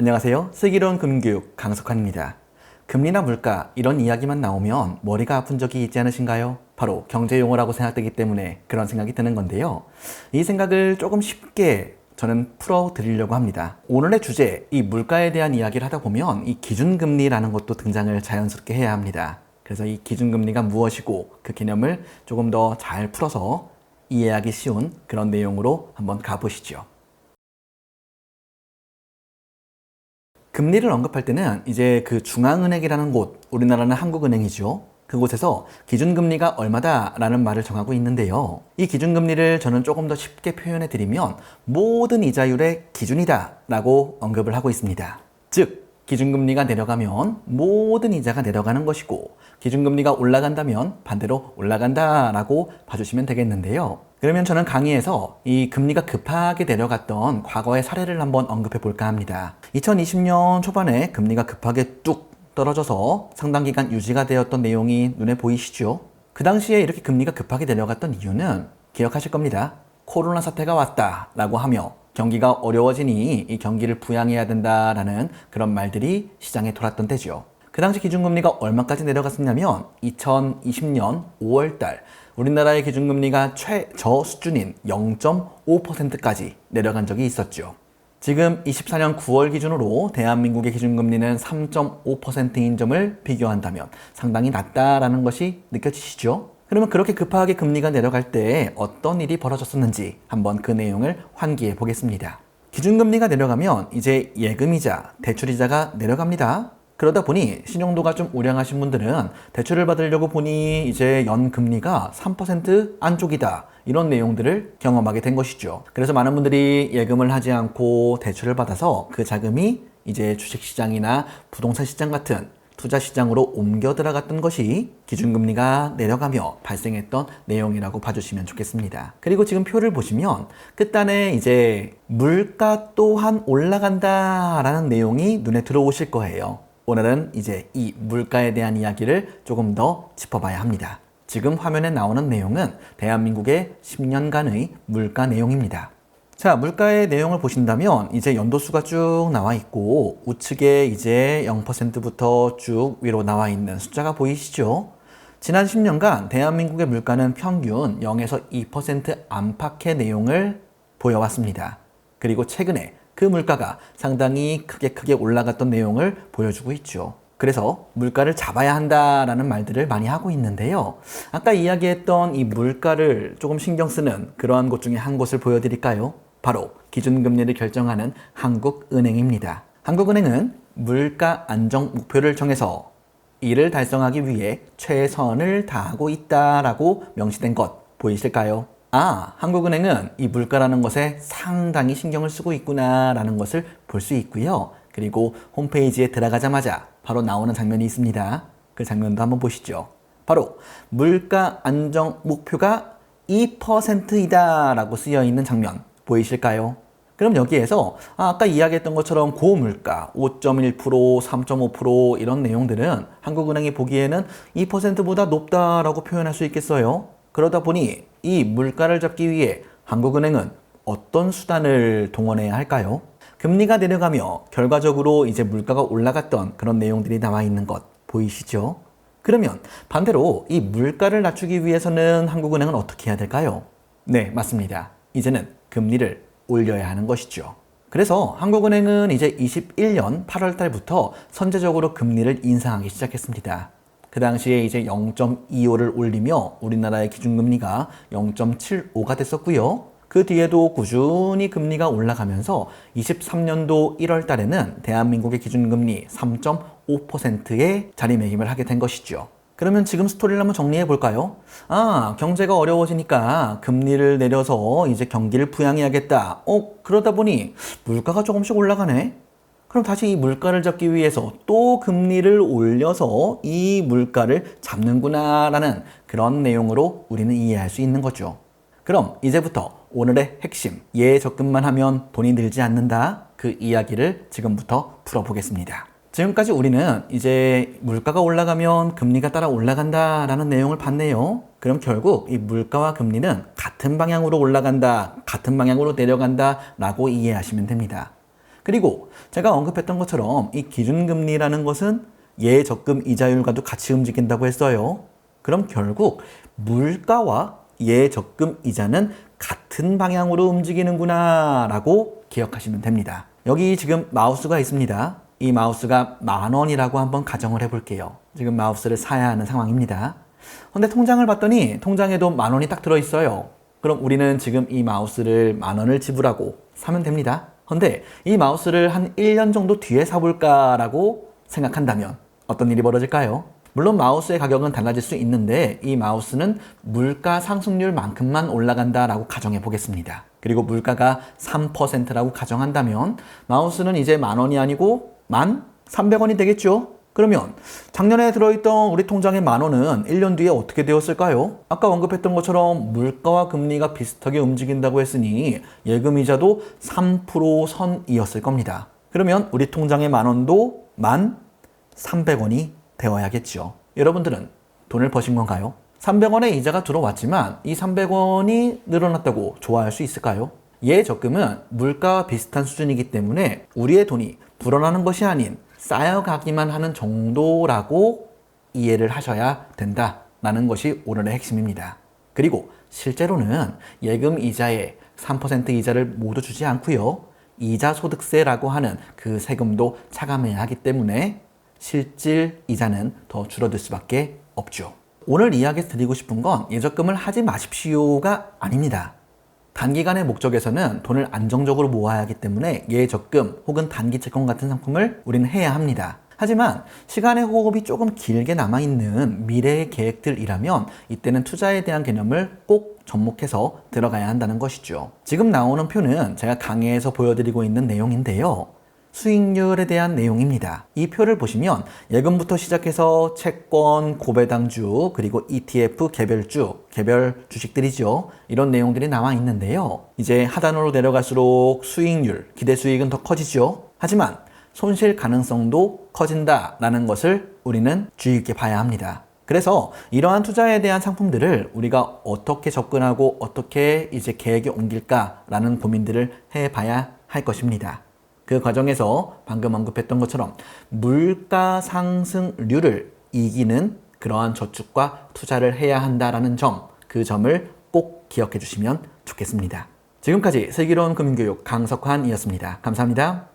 안녕하세요. 슬기로운 금융교육 강석환입니다. 금리나 물가 이런 이야기만 나오면 머리가 아픈 적이 있지 않으신가요? 바로 경제용어라고 생각되기 때문에 그런 생각이 드는 건데요. 이 생각을 조금 쉽게 저는 풀어드리려고 합니다. 오늘의 주제, 이 물가에 대한 이야기를 하다 보면 이 기준금리라는 것도 등장을 자연스럽게 해야 합니다. 그래서 이 기준금리가 무엇이고 그 개념을 조금 더 잘 풀어서 이해하기 쉬운 그런 내용으로 한번 가보시죠. 금리를 언급할 때는 이제 그 중앙은행이라는 곳, 우리나라는 한국은행이죠. 그곳에서 기준금리가 얼마다라는 말을 정하고 있는데요. 이 기준금리를 저는 조금 더 쉽게 표현해 드리면 모든 이자율의 기준이다 라고 언급을 하고 있습니다. 즉, 기준금리가 내려가면 모든 이자가 내려가는 것이고 기준금리가 올라간다면 반대로 올라간다 라고 봐주시면 되겠는데요. 그러면 저는 강의에서 이 금리가 급하게 내려갔던 과거의 사례를 한번 언급해 볼까 합니다. 2020년 초반에 금리가 급하게 뚝 떨어져서 상당 기간 유지가 되었던 내용이 눈에 보이시죠? 그 당시에 이렇게 금리가 급하게 내려갔던 이유는 기억하실 겁니다. 코로나 사태가 왔다 라고 하며 경기가 어려워지니 이 경기를 부양해야 된다라는 그런 말들이 시장에 돌았던 때죠. 그 당시 기준금리가 얼마까지 내려갔었냐면 2020년 5월달 우리나라의 기준금리가 최저 수준인 0.5%까지 내려간 적이 있었죠. 지금 24년 9월 기준으로 대한민국의 기준금리는 3.5%인 점을 비교한다면 상당히 낮다라는 것이 느껴지시죠? 그러면 그렇게 급하게 금리가 내려갈 때 어떤 일이 벌어졌었는지 한번 그 내용을 환기해 보겠습니다. 기준금리가 내려가면 이제 예금이자, 대출이자가 내려갑니다. 그러다 보니 신용도가 좀 우량하신 분들은 대출을 받으려고 보니 이제 연금리가 3% 안쪽이다. 이런 내용들을 경험하게 된 것이죠. 그래서 많은 분들이 예금을 하지 않고 대출을 받아서 그 자금이 이제 주식시장이나 부동산 시장 같은 투자 시장으로 옮겨 들어갔던 것이 기준금리가 내려가며 발생했던 내용이라고 봐주시면 좋겠습니다. 그리고 지금 표를 보시면 끝단에 이제 물가 또한 올라간다라는 내용이 눈에 들어오실 거예요. 오늘은 이제 이 물가에 대한 이야기를 조금 더 짚어봐야 합니다. 지금 화면에 나오는 내용은 대한민국의 10년간의 물가 내용입니다. 자, 물가의 내용을 보신다면 이제 연도수가 쭉 나와 있고 우측에 이제 0%부터 쭉 위로 나와 있는 숫자가 보이시죠? 지난 10년간 대한민국의 물가는 평균 0에서 2% 안팎의 내용을 보여왔습니다. 그리고 최근에 그 물가가 상당히 크게 올라갔던 내용을 보여주고 있죠. 그래서 물가를 잡아야 한다라는 말들을 많이 하고 있는데요. 아까 이야기했던 이 물가를 조금 신경 쓰는 그러한 곳 중에 한 곳을 보여드릴까요? 바로 기준금리를 결정하는 한국은행입니다. 한국은행은 물가 안정 목표를 정해서 이를 달성하기 위해 최선을 다하고 있다라고 명시된 것 보이실까요? 아, 한국은행은 이 물가라는 것에 상당히 신경을 쓰고 있구나라는 것을 볼 수 있고요. 그리고 홈페이지에 들어가자마자 바로 나오는 장면이 있습니다. 그 장면도 한번 보시죠. 바로 물가 안정 목표가 2%이다 라고 쓰여 있는 장면 보이실까요? 그럼 여기에서 아까 이야기했던 것처럼 고물가 5.1%, 3.5% 이런 내용들은 한국은행이 보기에는 2%보다 높다라고 표현할 수 있겠어요. 그러다 보니 이 물가를 잡기 위해 한국은행은 어떤 수단을 동원해야 할까요? 금리가 내려가며 결과적으로 이제 물가가 올라갔던 그런 내용들이 나와 있는 것 보이시죠? 그러면 반대로 이 물가를 낮추기 위해서는 한국은행은 어떻게 해야 될까요? 네, 맞습니다. 이제는 금리를 올려야 하는 것이죠. 그래서 한국은행은 이제 21년 8월 달부터 선제적으로 금리를 인상하기 시작했습니다. 그 당시에 이제 0.25를 올리며 우리나라의 기준금리가 0.75가 됐었고요. 그 뒤에도 꾸준히 금리가 올라가면서 23년도 1월 달에는 대한민국의 기준금리 3.5%에 자리매김을 하게 된 것이죠. 그러면 지금 스토리를 한번 정리해 볼까요? 아, 경제가 어려워지니까 금리를 내려서 이제 경기를 부양해야겠다. 그러다 보니 물가가 조금씩 올라가네. 그럼 다시 이 물가를 잡기 위해서 또 금리를 올려서 이 물가를 잡는구나라는 그런 내용으로 우리는 이해할 수 있는 거죠. 그럼 이제부터 오늘의 핵심, 예적금만 하면 돈이 늘지 않는다. 그 이야기를 지금부터 풀어보겠습니다. 지금까지 우리는 이제 물가가 올라가면 금리가 따라 올라간다라는 내용을 봤네요. 그럼 결국 이 물가와 금리는 같은 방향으로 올라간다, 같은 방향으로 내려간다 라고 이해하시면 됩니다. 그리고 제가 언급했던 것처럼 이 기준금리라는 것은 예적금 이자율과도 같이 움직인다고 했어요. 그럼 결국 물가와 예적금 이자는 같은 방향으로 움직이는구나 라고 기억하시면 됩니다. 여기 지금 마우스가 있습니다. 이 마우스가 10,000원이라고 한번 가정을 해볼게요. 지금 마우스를 사야 하는 상황입니다. 근데 통장을 봤더니 통장에도 10,000원이 딱 들어있어요. 그럼 우리는 지금 이 마우스를 10,000원을 지불하고 사면 됩니다. 근데 이 마우스를 한 1년 정도 뒤에 사볼까라고 생각한다면 어떤 일이 벌어질까요? 물론 마우스의 가격은 달라질 수 있는데 이 마우스는 물가 상승률만큼만 올라간다라고 가정해 보겠습니다. 그리고 물가가 3%라고 가정한다면 마우스는 이제 10,000원이 아니고 1,300원이 되겠죠? 그러면 작년에 들어있던 우리 통장의 10,000원은 1년 뒤에 어떻게 되었을까요? 아까 언급했던 것처럼 물가와 금리가 비슷하게 움직인다고 했으니 예금이자도 3% 선이었을 겁니다. 그러면 우리 통장의 10,000원도 1,300원이 되어야겠죠. 여러분들은 돈을 버신 건가요? 300원의 이자가 들어왔지만 이 300원이 늘어났다고 좋아할 수 있을까요? 예적금은 물가와 비슷한 수준이기 때문에 우리의 돈이 불어나는 것이 아닌 쌓여가기만 하는 정도라고 이해를 하셔야 된다라는 것이 오늘의 핵심입니다. 그리고 실제로는 예금 이자에 3% 이자를 모두 주지 않고요. 이자 소득세라고 하는 그 세금도 차감해야 하기 때문에 실질 이자는 더 줄어들 수밖에 없죠. 오늘 이야기 드리고 싶은 건 예적금을 하지 마십시오가 아닙니다. 단기간의 목적에서는 돈을 안정적으로 모아야 하기 때문에 예적금 혹은 단기 채권 같은 상품을 우리는 해야 합니다. 하지만 시간의 호흡이 조금 길게 남아있는 미래의 계획들이라면 이때는 투자에 대한 개념을 꼭 접목해서 들어가야 한다는 것이죠. 지금 나오는 표는 제가 강의에서 보여드리고 있는 내용인데요. 수익률에 대한 내용입니다. 이 표를 보시면 예금부터 시작해서 채권, 고배당주, 그리고 ETF, 개별주, 개별 주식들이죠. 이런 내용들이 나와 있는데요. 이제 하단으로 내려갈수록 수익률, 기대 수익은 더 커지죠. 하지만 손실 가능성도 커진다라는 것을 우리는 주의 깊게 봐야 합니다. 그래서 이러한 투자에 대한 상품들을 우리가 어떻게 접근하고 어떻게 이제 계획에 옮길까라는 고민들을 해봐야 할 것입니다. 그 과정에서 방금 언급했던 것처럼 물가 상승률을 이기는 그러한 저축과 투자를 해야 한다라는 점, 그 점을 꼭 기억해 주시면 좋겠습니다. 지금까지 슬기로운 금융교육 강석환이었습니다. 감사합니다.